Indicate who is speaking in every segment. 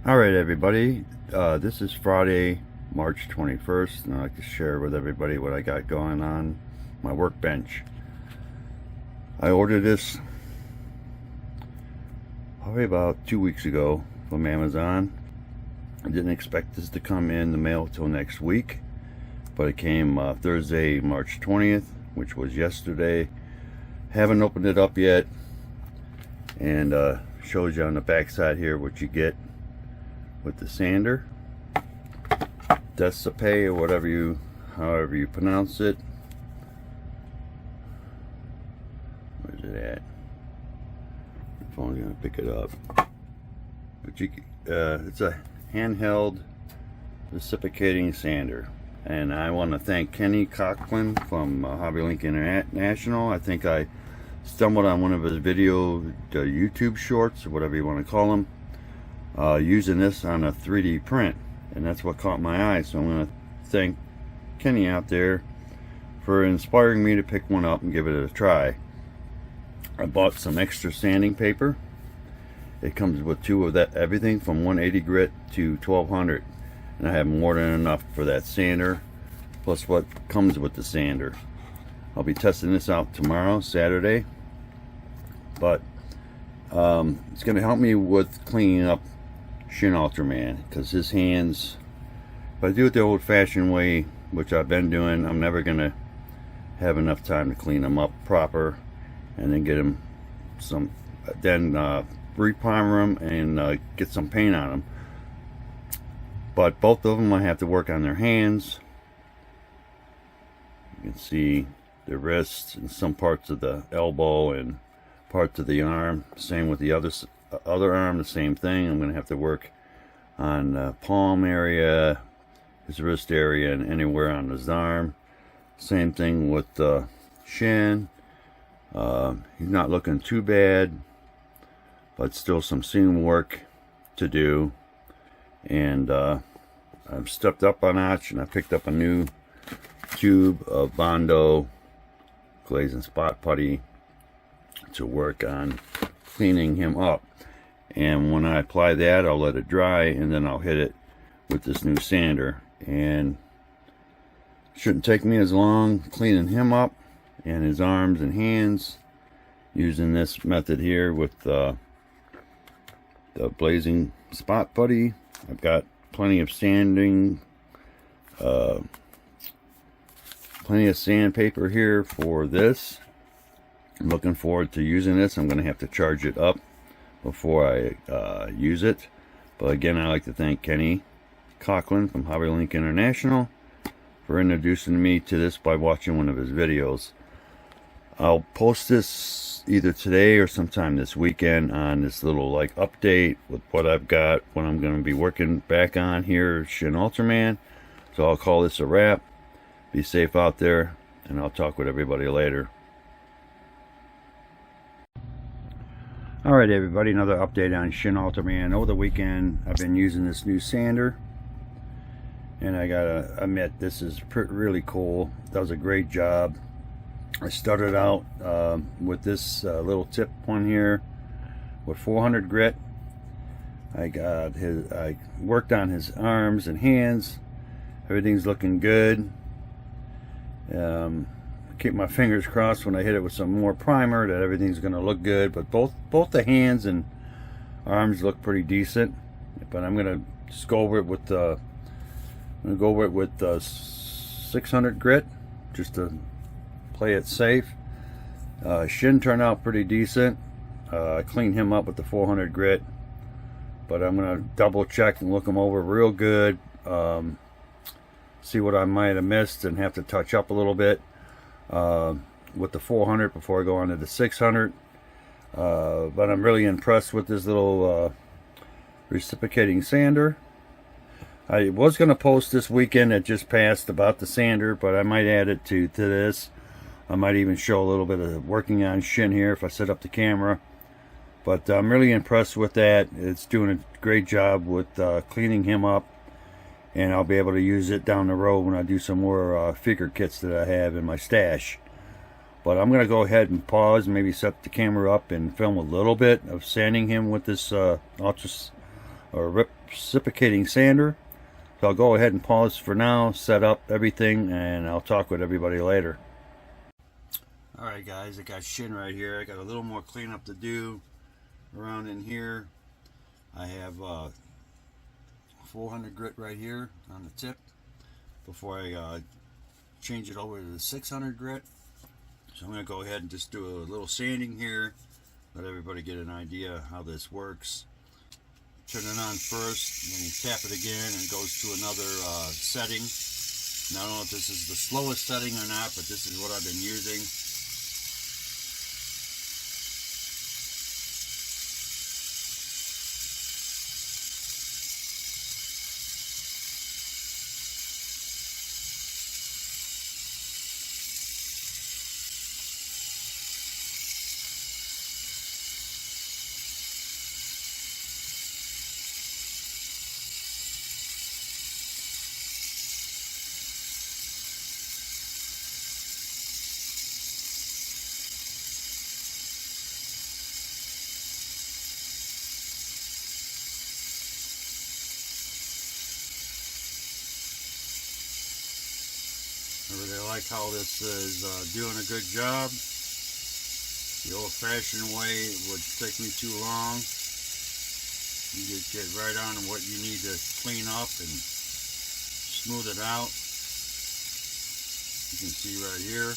Speaker 1: Alright everybody, this is Friday, March 21st, and I'd like to share with everybody what I got going on my workbench. I ordered this probably about 2 weeks ago from Amazon. I didn't expect this to come in the mail till next week, but it came Thursday, March 20th, which was yesterday. Haven't opened it up yet, and shows you on the back side here what you get with the sander. Reciprocating, or however you pronounce it. Where's it at? The phone's gonna pick it up. But it's a handheld reciprocating sander, and I want to thank Kenny Coughlin from Hobby Link International. I think I stumbled on one of his YouTube shorts, or whatever you want to call them, using this on a 3D print, and that's what caught my eye. So I'm going to thank Kenny out there for inspiring me to pick one up and give it a try. I bought some extra sanding paper. It comes with two of that, everything from 180 grit to 1200, and I have more than enough for that sander, plus what comes with the sander. I'll be testing this out tomorrow, Saturday, but it's going to help me with cleaning up Shin Ultraman, because his hands, if I do it the old-fashioned way, which I've been doing, I'm never going to have enough time to clean them up proper and then get them re-primer them and get some paint on them. But both of them I have to work on their hands. You can see the wrist and some parts of the elbow and parts of the arm. Same with the other arm, the same thing. I'm going to have to work on the palm area, his wrist area, and anywhere on his arm. Same thing with the shin. He's not looking too bad, but still some seam work to do. And I've stepped up a notch, and I picked up a new tube of Bondo glaze and spot putty to work on cleaning him up. And when I apply that, I'll let it dry, and then I'll hit it with this new sander. And it shouldn't take me as long cleaning him up and his arms and hands using this method here with the blazing spot putty. I've got plenty of sanding, plenty of sandpaper here for this. I'm looking forward to using this. I'm going to have to charge it up before I use it. But again, I'd like to thank Kenny Coughlin from Hobby Link International for introducing me to this by watching one of his videos. I'll post this either today or sometime this weekend on this little update with what I've got, what I'm going to be working back on here, Shin Ultraman. So I'll call this a wrap. Be safe out there, and I'll talk with everybody later. Alright everybody, another update on Shin Ultraman. Over the weekend I've been using this new sander, and I gotta admit, this is really cool. Does a great job. I started out with this little tip one here with 400 grit. I worked on his arms and hands. Everything's looking good. Keep my fingers crossed when I hit it with some more primer that everything's going to look good. But both the hands and arms look pretty decent. But I'm going to just go over it with 600 grit just to play it safe. Shin turned out pretty decent. I cleaned him up with the 400 grit, but I'm going to double check and look him over real good. See what I might have missed and have to touch up a little bit with the 400 before I go on to the 600. But I'm really impressed with this little reciprocating sander. I was going to post this weekend that just passed about the sander, but I might add it to this. I might even show a little bit of working on Shin here if I set up the camera. But I'm really impressed with that. It's doing a great job with cleaning him up. And I'll be able to use it down the road when I do some more figure kits that I have in my stash. But I'm going to go ahead and pause, maybe set the camera up and film a little bit of sanding him with this Reciprocating Sander. So I'll go ahead and pause for now, set up everything, and I'll talk with everybody later. Alright guys, I got Shin right here. I got a little more cleanup to do around in here. I have 400 grit right here on the tip before I change it over to the 600 grit. So I'm going to go ahead and just do a little sanding here, let everybody get an idea how this works. Turn it on first, and then you tap it again, and it goes to another setting. Now, I don't know if this is the slowest setting or not, but this is what I've been using. I really like how this is doing a good job. The old-fashioned way would take me too long. You just get right on what you need to clean up and smooth it out. You can see right here.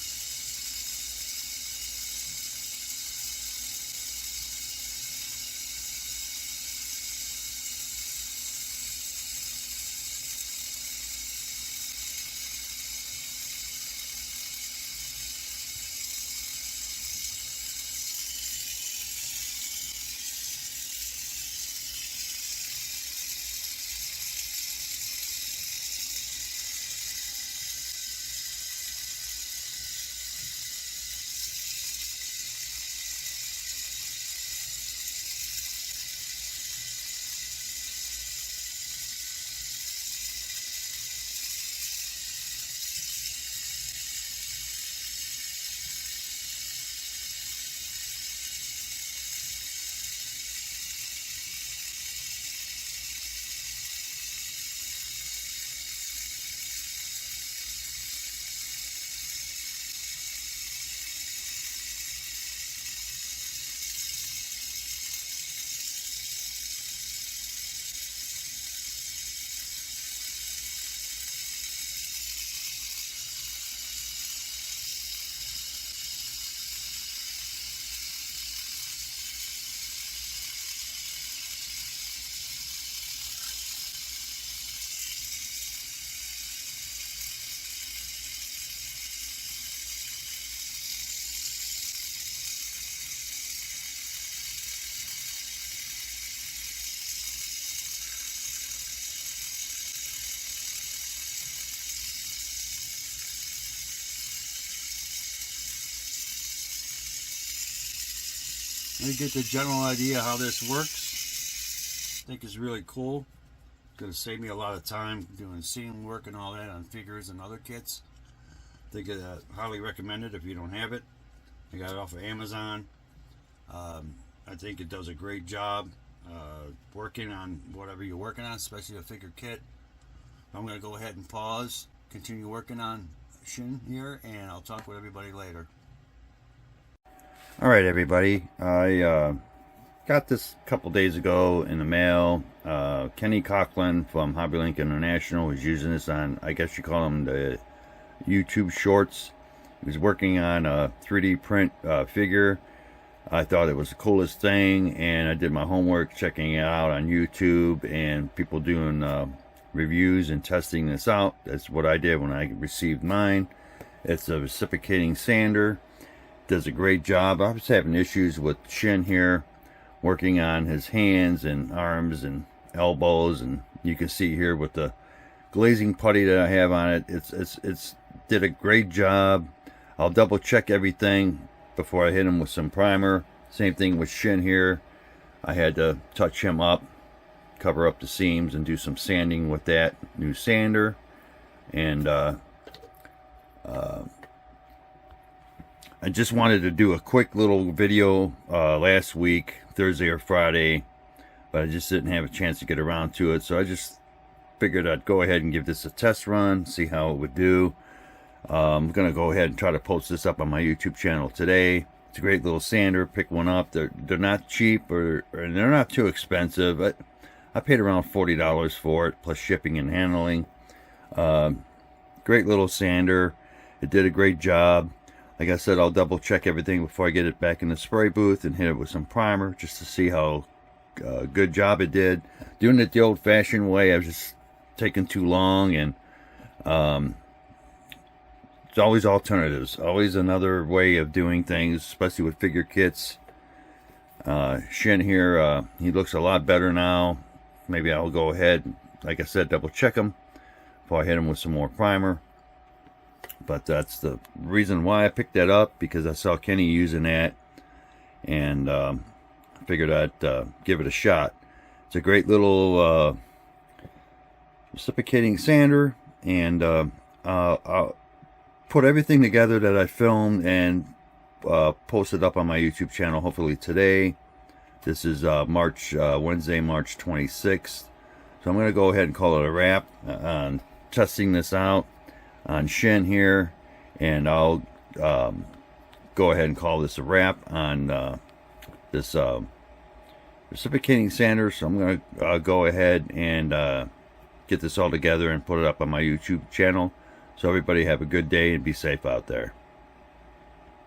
Speaker 1: You get the general idea how this works. I think it's really cool. It's going to save me a lot of time doing seam work and all that on figures and other kits. I think it's highly recommended if you don't have it. I got it off of Amazon. I think it does a great job working on whatever you're working on, especially a figure kit. I'm going to go ahead and pause, continue working on Shin here, and I'll talk with everybody later. Alright everybody, I got this a couple days ago in the mail. Kenny Coughlin from HobbyLink International was using this on, I guess you call them the YouTube shorts. He was working on a 3D print figure. I thought it was the coolest thing, and I did my homework checking it out on YouTube and people doing reviews and testing this out. That's what I did when I received mine. It's a reciprocating sander. Does a great job. I was having issues with Shin here, working on his hands and arms and elbows, and you can see here with the glazing putty that I have on it, it's did a great job. I'll double check everything before I hit him with some primer. Same thing with Shin here. I had to touch him up, cover up the seams, and do some sanding with that new sander. And I just wanted to do a quick little video last week, Thursday or Friday, but I just didn't have a chance to get around to it. So I just figured I'd go ahead and give this a test run, see how it would do. I'm going to go ahead and try to post this up on my YouTube channel today. It's a great little sander. Pick one up. They're not cheap, or they're not too expensive. I paid around $40 for it, plus shipping and handling. Great little sander. It did a great job. Like I said, I'll double check everything before I get it back in the spray booth and hit it with some primer just to see how good job it did. Doing it the old-fashioned way, I was just taking too long, and there's always alternatives, always another way of doing things, especially with figure kits. Shin here, he looks a lot better now. Maybe I'll go ahead, like I said, double check him before I hit him with some more primer. But that's the reason why I picked that up, because I saw Kenny using that, and figured I'd give it a shot. It's a great little reciprocating sander, and I'll put everything together that I filmed and post it up on my YouTube channel hopefully today. This is Wednesday, March 26th. So I'm going to go ahead and call it a wrap on testing this out on Shin here, and I'll go ahead and call this a wrap on this reciprocating sander. So I'm going to go ahead and get this all together and put it up on my YouTube channel. So everybody have a good day and be safe out there.